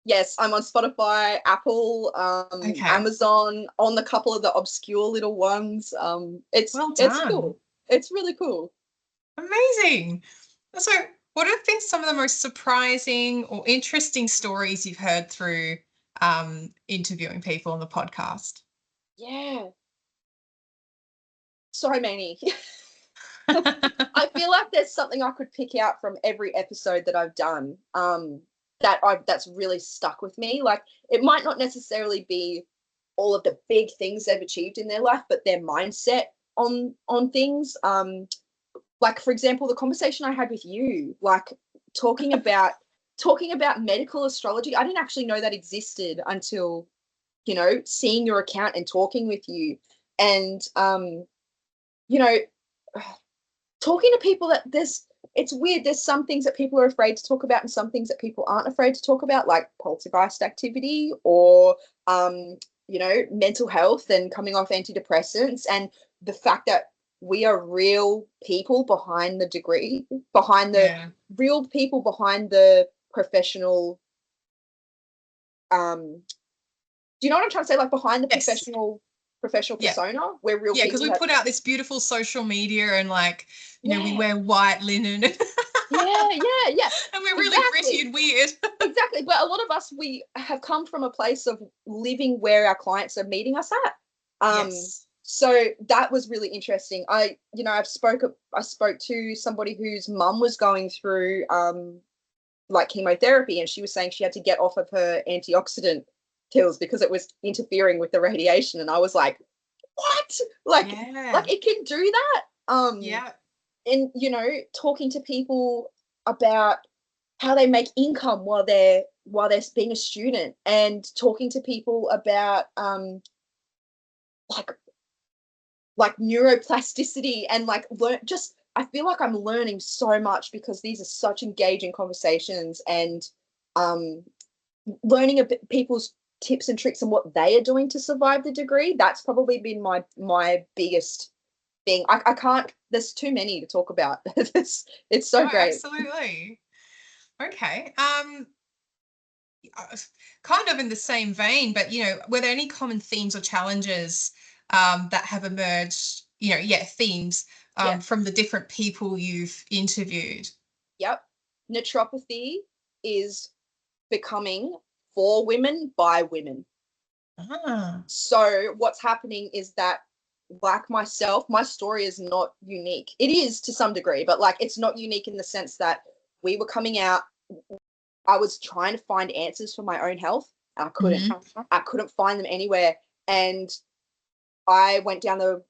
yes, I'm on Spotify, Apple, Okay. Amazon, on the couple of the obscure little ones. Well It's done. cool. It's really cool. Amazing. So, what have been some of the most surprising or interesting stories you've heard through interviewing people on the podcast? Yeah, so many. I feel like there's something I could pick out from every episode that I've done. That's really stuck with me. Like, it might not necessarily be all of the big things they've achieved in their life, but their mindset on things. Like, for example, the conversation I had with you, like talking about talking about medical astrology. I didn't actually know that existed until, seeing your account and talking with you. And you know, talking to people that it's weird. There's some things that people are afraid to talk about and some things that people aren't afraid to talk about, like poltergeist activity or mental health and coming off antidepressants, and the fact that we are real people behind the degree, behind the Yeah. real people behind the professional. Do you know what I'm trying to say? Like, behind the Yes. professional Yeah. persona, we're real Yeah, because people we who have. put out this beautiful social media, and like, we Yeah, wear white linen and yeah, yeah, yeah. we're really gritty Exactly. and weird. Exactly. But a lot of us, we have come from a place of living where our clients are meeting us at. Yes. So that was really interesting. I spoke to somebody whose mum was going through like chemotherapy, and she was saying she had to get off of her antioxidant pills because it was interfering with the radiation. And I was like, what? Like Yeah. it can do that? Yeah. And talking to people about how they make income while they're being a student, and talking to people about like neuroplasticity, and like just I feel like I'm learning so much because these are such engaging conversations, and um learning a bit people's tips and tricks and what they are doing to survive the degree. That's probably been my biggest thing. I can't, there's too many to talk about. It's so No, great. absolutely. Okay. Kind of in the same vein, but were there any common themes or challenges that have emerged? Themes Yeah. from the different people you've interviewed. Yep. Naturopathy is becoming for women by women. Ah, So what's happening is that, like myself, my story is not unique. It is to some degree, but like it's not unique in the sense that we were coming out. I was trying to find answers for my own health, and I couldn't. mhm. I couldn't find them anywhere. And I went down the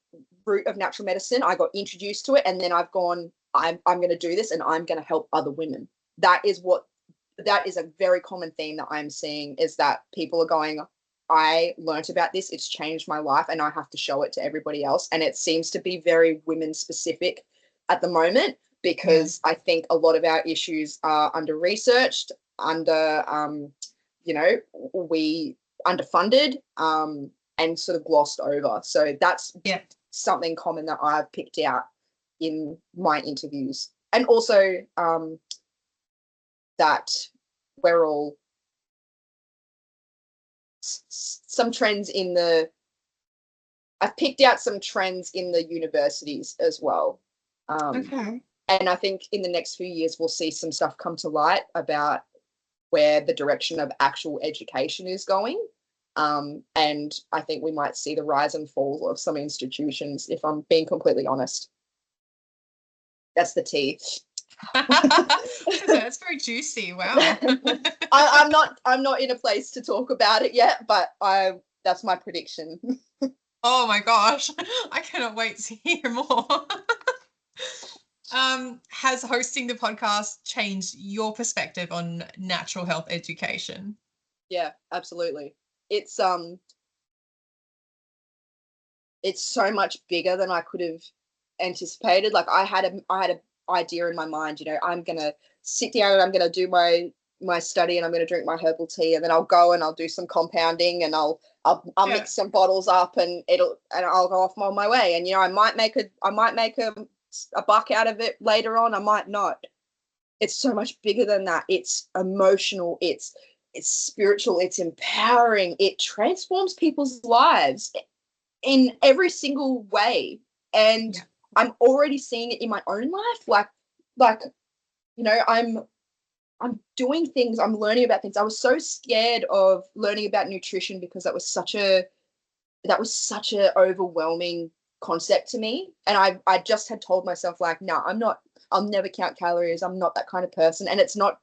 route of natural medicine. I got introduced to it, and then I've gone, I'm going to do this, and I'm going to help other women. That is a very common theme that I'm seeing, is that people are going, I learnt about this, it's changed my life, and I have to show it to everybody else. And it seems to be very women specific at the moment, Yeah. because I think a lot of our issues are under researched, under we underfunded, and sort of glossed over. So that's Yeah. something common that I've picked out in my interviews. And also that we're all some trends in the I've picked out some trends in the universities as well. Okay. And I think in the next few years we'll see some stuff come to light about where the direction of actual education is going. And I think we might see the rise and fall of some institutions, if I'm being completely honest. That's the tea. That's very juicy. Wow. I'm not in a place to talk about it yet, but that's my prediction. Oh my gosh. I cannot wait to hear more. Has hosting the podcast changed your perspective on natural health education? Yeah, absolutely. It's it's so much bigger than I could have anticipated. Like, I had a idea in my mind, I'm gonna sit down and I'm gonna do my my study and I'm going to drink my herbal tea, and then I'll go and I'll do some compounding, and I'll mix some bottles up, and I'll go off on my way. And I might make a buck out of it later on. I might not. It's so much bigger than that. It's emotional. It's spiritual. It's empowering. It transforms people's lives in every single way. And I'm already seeing it in my own life. Like I'm doing things. I'm learning about things. I was so scared of learning about nutrition because that was such a overwhelming concept to me. And I just had told myself, like, no, I'll never count calories. I'm not that kind of person. And it's not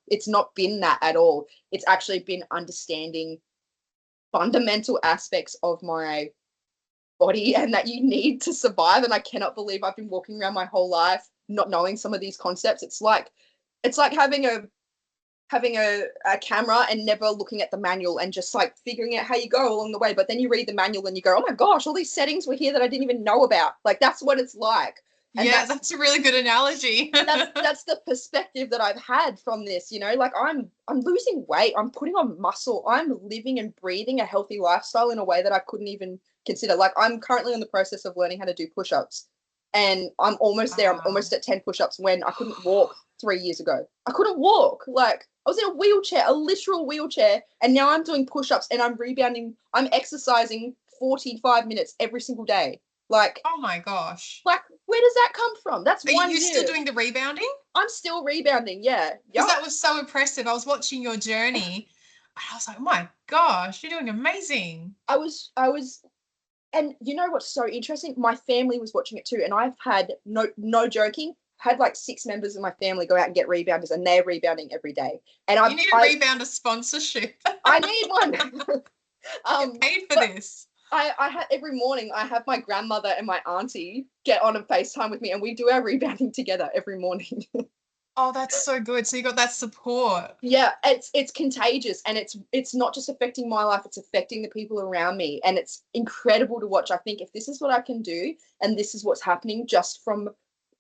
been that at all. It's actually been understanding fundamental aspects of my body and that you need to survive. And I cannot believe I've been walking around my whole life not knowing some of these concepts. It's like having a camera and never looking at the manual and just like figuring out how you go along the way. But then you read the manual and you go, oh my gosh, all these settings were here that I didn't even know about. Like, that's what it's like. And that's a really good analogy. that's the perspective that I've had from this. Like, I'm losing weight, I'm putting on muscle, I'm living and breathing a healthy lifestyle in a way that I couldn't even consider. Like, I'm currently in the process of learning how to do push-ups, and I'm almost there. I'm almost at 10 push-ups when I couldn't walk 3 years ago. I couldn't walk. Like, I was in a wheelchair, a literal wheelchair, and now I'm doing push-ups and I'm rebounding. I'm exercising 45 minutes every single day. Like, oh my gosh. Like, where does that come from? That's 1 year. Are you still doing the rebounding? I'm still rebounding, yeah. Because that was so impressive. I was watching your journey and I was like, oh my gosh, you're doing amazing. I was, and you know what's so interesting? My family was watching it too, and I've had, no joking, had like 6 members of my family go out and get rebounders, and they're rebounding every day. And you need a rebounder sponsorship. I need one. Get paid for this. I have every morning. I have my grandmother and my auntie get on and FaceTime with me, and we do our rebounding together every morning. Oh, that's so good. So you got that support. Yeah, it's contagious, and it's not just affecting my life, it's affecting the people around me, and it's incredible to watch. I think if this is what I can do, and this is what's happening just from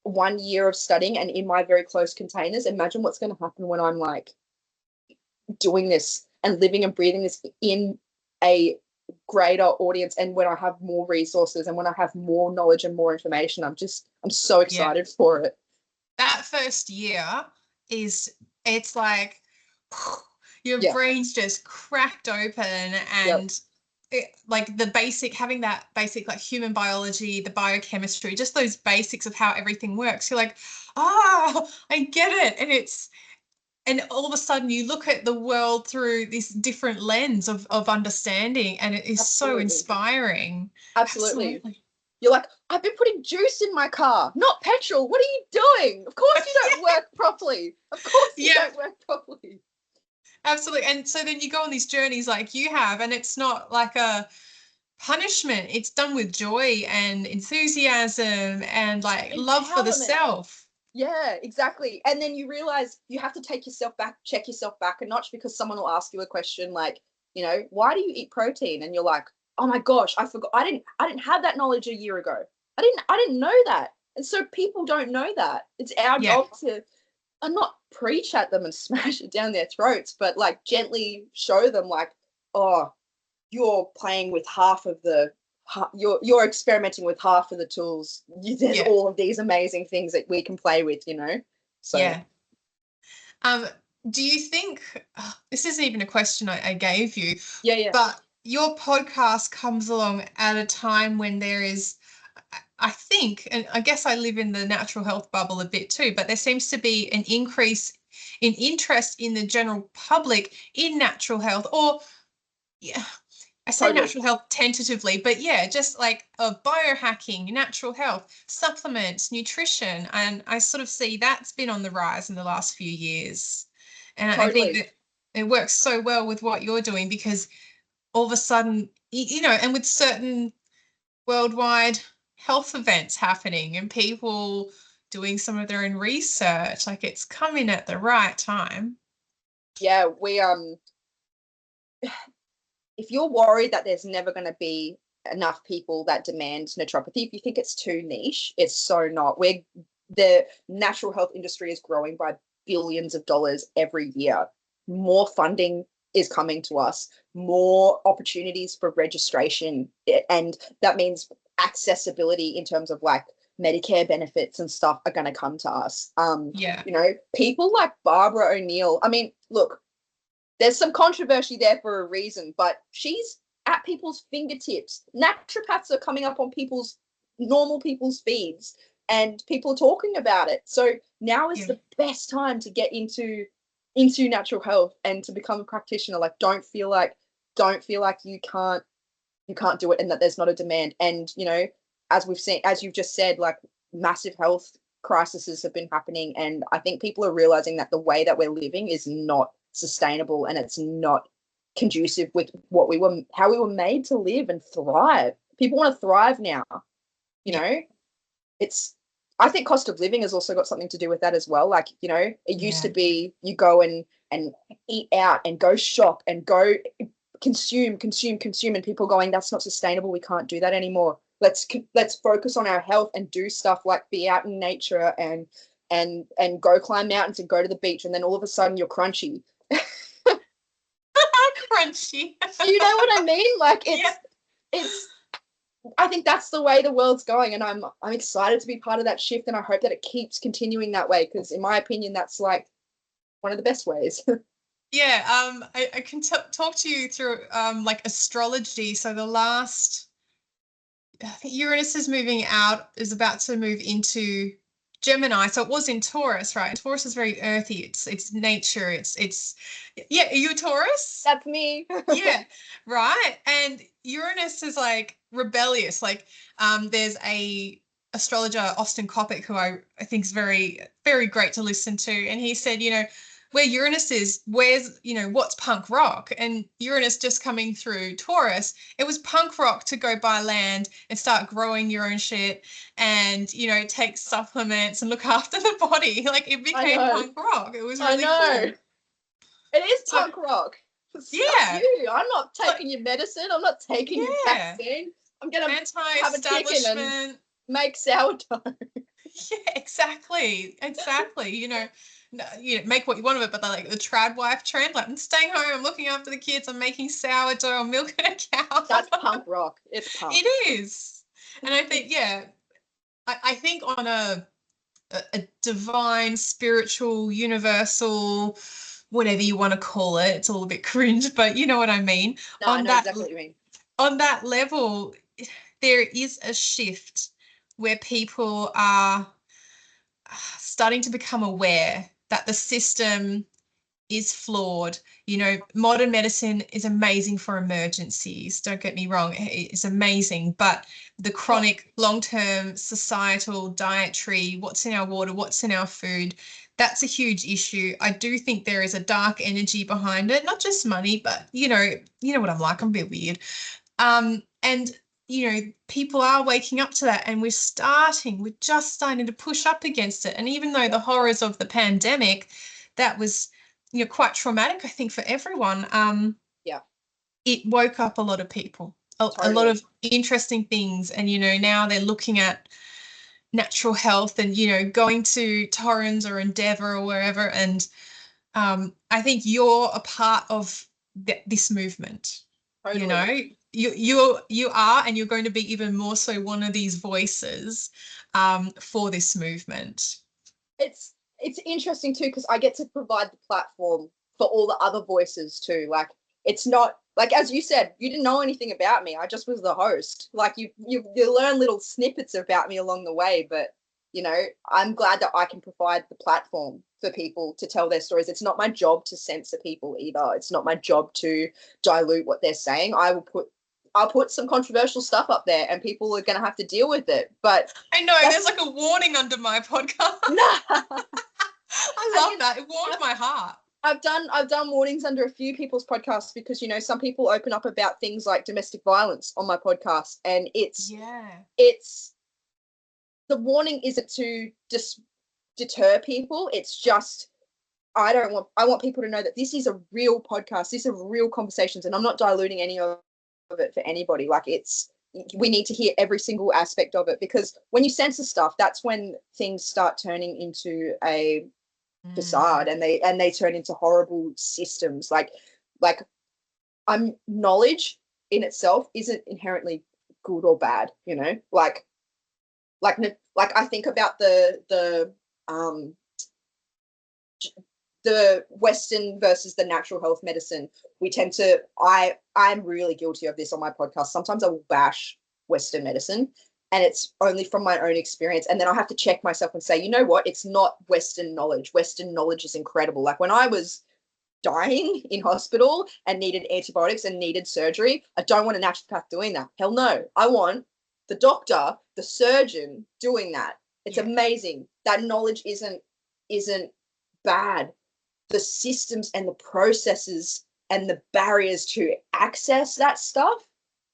1 year of studying and in my very close containers, imagine what's going to happen when I'm like doing this and living and breathing this in a greater audience, and when I have more resources and when I have more knowledge and more information. I'm so excited for it. That first year it's like your brain's just cracked open, and having that basic like human biology, the biochemistry, just those basics of how everything works. You're like, I get it. And all of a sudden you look at the world through this different lens of understanding, and it is so inspiring. Absolutely. You're like, I've been putting juice in my car, not petrol. What are you doing? Of course you don't work properly. Of course you don't work properly. Absolutely. And so then you go on these journeys like you have, and it's not like a punishment. It's done with joy and enthusiasm and like love for the self. Yeah, exactly. And then you realize you have to check yourself back a notch, because someone will ask you a question like, why do you eat protein? And you're like, oh my gosh, I forgot. I didn't have that knowledge a year ago. I didn't know that. And so people don't know that. It's our job to not preach at them and smash it down their throats, but like gently show them like, oh, you're playing with half of the, you're experimenting with half of the tools. There's all of these amazing things that we can play with, So do you think, this isn't even a question I gave you, but your podcast comes along at a time when there is, I think, and I guess I live in the natural health bubble a bit too, but there seems to be an increase in interest in the general public in natural health, or I say natural health tentatively, but just like biohacking, natural health, supplements, nutrition. And I sort of see that's been on the rise in the last few years. And I think that it works so well with what you're doing, because all of a sudden, and with certain worldwide health events happening and people doing some of their own research, like it's coming at the right time. Yeah, we if you're worried that there's never going to be enough people that demand naturopathy, if you think it's too niche, it's so not. The natural health industry is growing by billions of dollars every year. more funding is coming to us, more opportunities for registration, and that means accessibility in terms of like Medicare benefits and stuff are going to come to us. Yeah. You know, people like Barbara O'Neill. I mean, look, there's some controversy there for a reason, but she's at people's fingertips. Naturopaths are coming up on normal people's feeds, and people are talking about it. So now is the best time to get into natural health and to become a practitioner. Like, don't feel like you can't do it and that there's not a demand. And you know, as we've seen, as you've just said, like massive health crises have been happening, and I think people are realizing that the way that we're living is not sustainable, and it's not conducive with how we were made to live and thrive. People want to thrive now. You know, it's, I think cost of living has also got something to do with that as well. Like, you know, it used to be you go and eat out and go shop and go consume, and people going, that's not sustainable. We can't do that anymore. Let's focus on our health and do stuff like be out in nature and go climb mountains and go to the beach. And then all of a sudden you're crunchy. Crunchy. You know what I mean? Like it's I think that's the way the world's going, and I'm excited to be part of that shift, and I hope that it keeps continuing that way, because in my opinion that's like one of the best ways. Yeah, I can talk to you through like astrology. So the last, I think Uranus is about to move into Gemini. So it was in Taurus, right? Taurus is very earthy. It's nature. It's yeah, are you a Taurus? That's me. Yeah, right. And Uranus is like rebellious. Like there's a astrologer, Austin Coppock, who I think is very, very great to listen to. And he said, you know, where Uranus is, where's, you know, what's punk rock? And Uranus just coming through Taurus, it was punk rock to go buy land and start growing your own shit and, you know, take supplements and look after the body. Like it became punk rock. It was really cool. It is punk rock. Yeah. You. I'm not taking your medicine. I'm not taking your vaccine. I'm going to have a chicken and make sourdough. Yeah, exactly. You know, make what you want of it, but like the trad wife trend, like I'm staying home, I'm looking after the kids, I'm making sourdough, I'm milking a cow. That's punk rock. It's punk. It is. And I think, yeah, I think on a divine, spiritual, universal, whatever you want to call it, it's all a bit cringe, but you know what I mean. No, I know exactly what you mean. On that level, there is a shift where people are starting to become aware that the system is flawed. You know, modern medicine is amazing for emergencies. Don't get me wrong, it's amazing. But the chronic, long-term societal dietary, what's in our water, what's in our food, that's a huge issue. I do think there is a dark energy behind it, not just money, but you know what I'm like. I'm a bit weird. And you know, people are waking up to that, and we're just starting to push up against it. And even though the horrors of the pandemic, that was, you know, quite traumatic, I think, for everyone, it woke up a lot of people, a lot of interesting things. And, you know, now they're looking at natural health and, you know, going to Torrens or Endeavour or wherever. And I think you're a part of this movement. You know, you are, and you're going to be even more so one of these voices for this movement. It's interesting too, because I get to provide the platform for all the other voices too. Like, it's not like, as you said, you didn't know anything about me. I just was the host. Like, you learn little snippets about me along the way, but you know, I'm glad that I can provide the platform for people to tell their stories. It's not my job to censor people either. It's not my job to dilute what they're saying. I'll put some controversial stuff up there, and people are going to have to deal with it. But I know there's like a warning under my podcast. I love that. It warmed my heart. I've done warnings under a few people's podcasts, because, you know, some people open up about things like domestic violence on my podcast, and it's the warning isn't to just deter people. It's just, I want people to know that this is a real podcast. These are real conversations, and I'm not diluting any of it for anybody. Like, we need to hear every single aspect of it, because when you censor stuff, that's when things start turning into a facade, and they turn into horrible systems. Like knowledge in itself isn't inherently good or bad, you know. Like I think about um the Western versus the natural health medicine. We tend to, I'm really guilty of this on my podcast. Sometimes I will bash Western medicine, and it's only from my own experience. And then I have to check myself and say, you know what? It's not Western knowledge. Western knowledge is incredible. Like when I was dying in hospital and needed antibiotics and needed surgery, I don't want a naturopath doing that. Hell no. I want the doctor, the surgeon doing that. It's amazing. That knowledge isn't bad. The systems and the processes and the barriers to access that stuff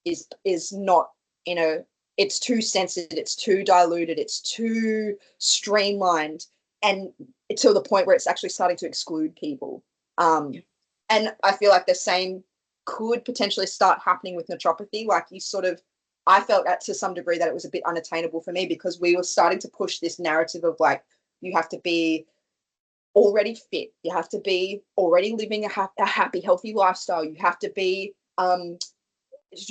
is not, you know, it's too sensitive, it's too diluted, it's too streamlined, and to the point where it's actually starting to exclude people. And I feel like the same could potentially start happening with naturopathy. Like you sort of, I felt that to some degree that it was a bit unattainable for me, because we were starting to push this narrative of like, you have to be already fit, you have to be already living a happy, healthy lifestyle, you have to be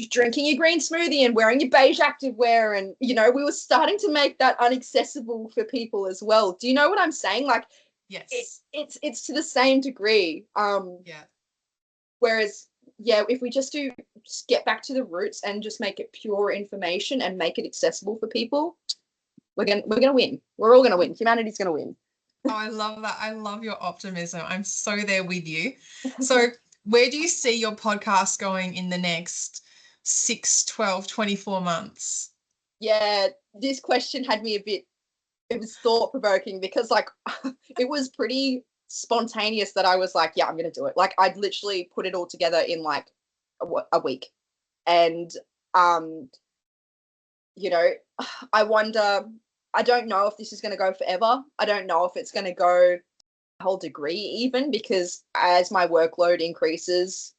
drinking your green smoothie and wearing your beige activewear, and you know, we were starting to make that inaccessible for people as well. Do you know what I'm saying? Like, yes, it's to the same degree. Whereas, yeah, if we just get back to the roots and just make it pure information and make it accessible for people, we're gonna win. We're all gonna win. Humanity's gonna win. Oh, I love that. I love your optimism. I'm so there with you. So where do you see your podcast going in the next 6, 12, 24 months? Yeah, this question had me a bit, it was thought-provoking, because like it was pretty spontaneous that I was like, yeah, I'm gonna do it. Like I'd literally put it all together in like a week. And you know, I wonder, I don't know if this is going to go forever. I don't know if it's going to go a whole degree even, because as my workload increases,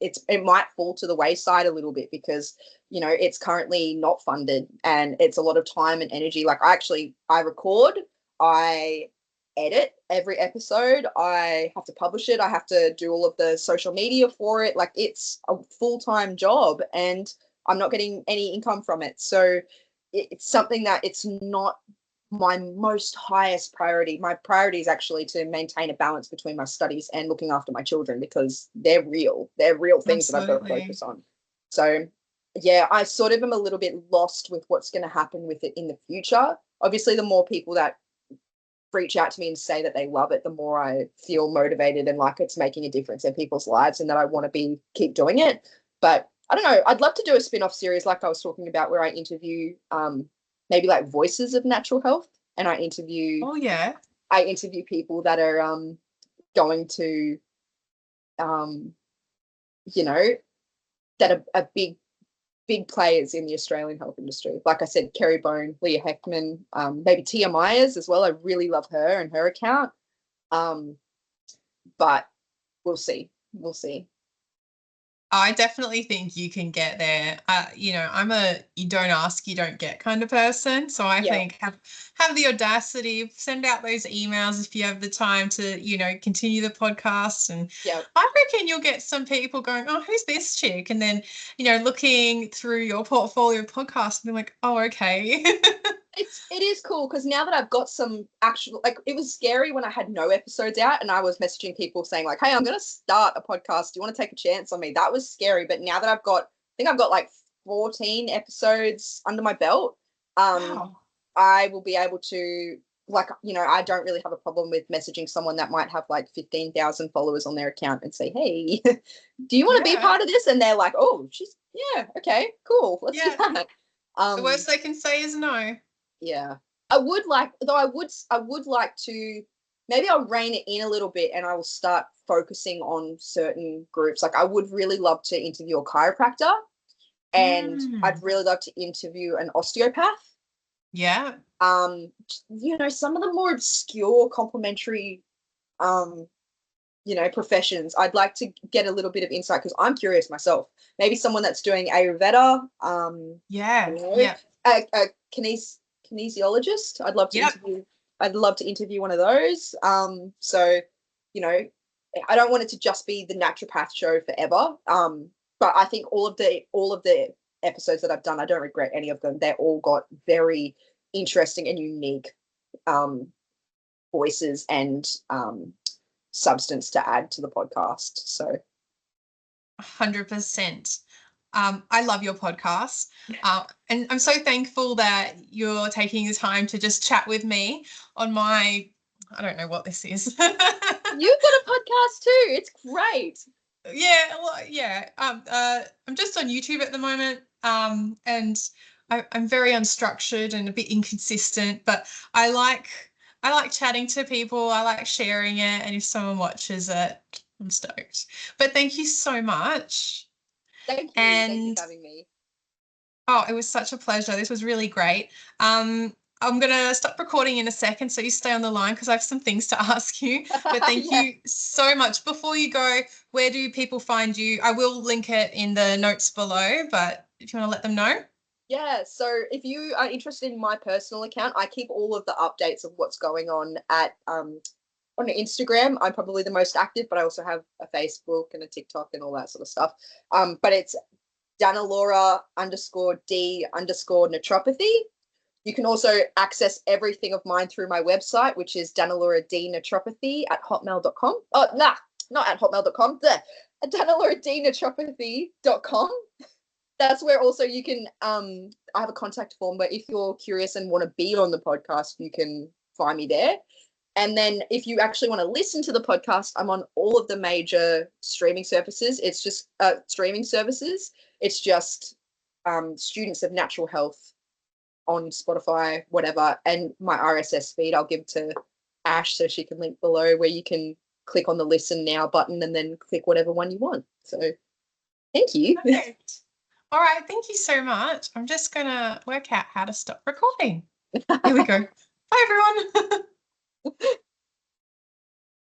it might fall to the wayside a little bit, because you know, it's currently not funded and it's a lot of time and energy. Like I record, I edit every episode, I have to publish it, I have to do all of the social media for it. Like it's a full-time job and I'm not getting any income from it. So it's something that it's not my most highest priority. My priority is actually to maintain a balance between my studies and looking after my children, because they're real things that I've got to focus on. So yeah, I sort of am a little bit lost with what's going to happen with it in the future. Obviously, the more people that reach out to me and say that they love it, the more I feel motivated and like it's making a difference in people's lives, and that I want to keep doing it. But I don't know, I'd love to do a spin-off series like I was talking about, where I interview maybe like voices of natural health, and I interview people that are going to you know, that are big players in the Australian health industry. Like I said, Kerry Bone, Leah Heckman, maybe Tia Myers as well. I really love her and her account. But we'll see. We'll see. I definitely think you can get there. You know, I'm a you don't ask, you don't get kind of person. So I think have the audacity, send out those emails if you have the time to, you know, continue the podcast. And I reckon you'll get some people going, oh, who's this chick? And then, you know, looking through your portfolio of podcasts and be like, oh, okay. It is cool, because now that I've got some actual, like, it was scary when I had no episodes out and I was messaging people saying like, hey, I'm going to start a podcast. Do you want to take a chance on me? That was scary. But now that I think I've got like 14 episodes under my belt, Wow. I will be able to, like, you know, I don't really have a problem with messaging someone that might have like 15,000 followers on their account and say, hey, do you want to be part of this? And they're like, oh, okay, cool. Let's do that. The worst they can say is no. Yeah, I would like to, maybe I'll rein it in a little bit and I will start focusing on certain groups. Like I would really love to interview a chiropractor, and I'd really love to interview an osteopath. Yeah. You know, some of the more obscure complementary you know, professions. I'd like to get a little bit of insight, because I'm curious myself. Maybe someone that's doing Ayurveda. You know, a kinesiologist. I'd love to interview I'd love to interview one of those. So, you know, I don't want it to just be the naturopath show forever. But I think all of the episodes that I've done, I don't regret any of them. They're all got very interesting and unique voices and substance to add to the podcast. So 100%. I love your podcast. And I'm so thankful that you're taking the time to just chat with me on my, I don't know what this is. You've got a podcast too. It's great. Yeah, well, yeah. I'm just on YouTube at the moment, and I'm very unstructured and a bit inconsistent, but I like chatting to people. I like sharing it, and if someone watches it, I'm stoked. But thank you so much. Thank you. Thank you And for having me. oh, it was such a pleasure. This was really great. I'm going to stop recording in a second, so you stay on the line because I have some things to ask you. But thank Yeah. you so much. Before you go, where do people find you? I will link it in the notes below, but if you want to let them know. Yeah, so if you are interested in my personal account, I keep all of the updates of what's going on on Instagram. I'm probably the most active, but I also have a Facebook and a TikTok and all that sort of stuff. But it's Dannalorah _D_ naturopathy. You can also access everything of mine through my website, which is dannalorahdnaturopathy@hotmail.com. Oh, nah, not at hotmail.com. At dannalorahdnaturopathy.com. That's where also you can I have a contact form, but if you're curious and want to be on the podcast, you can find me there. And then if you actually want to listen to the podcast, I'm on all of the major streaming services. It's just It's just Students of Natural Health on Spotify, whatever. And my RSS feed I'll give to Ash so she can link below, where you can click on the listen now button and then click whatever one you want. So thank you. Perfect. All right. Thank you so much. I'm just going to work out how to stop recording. Here we go. Bye, everyone.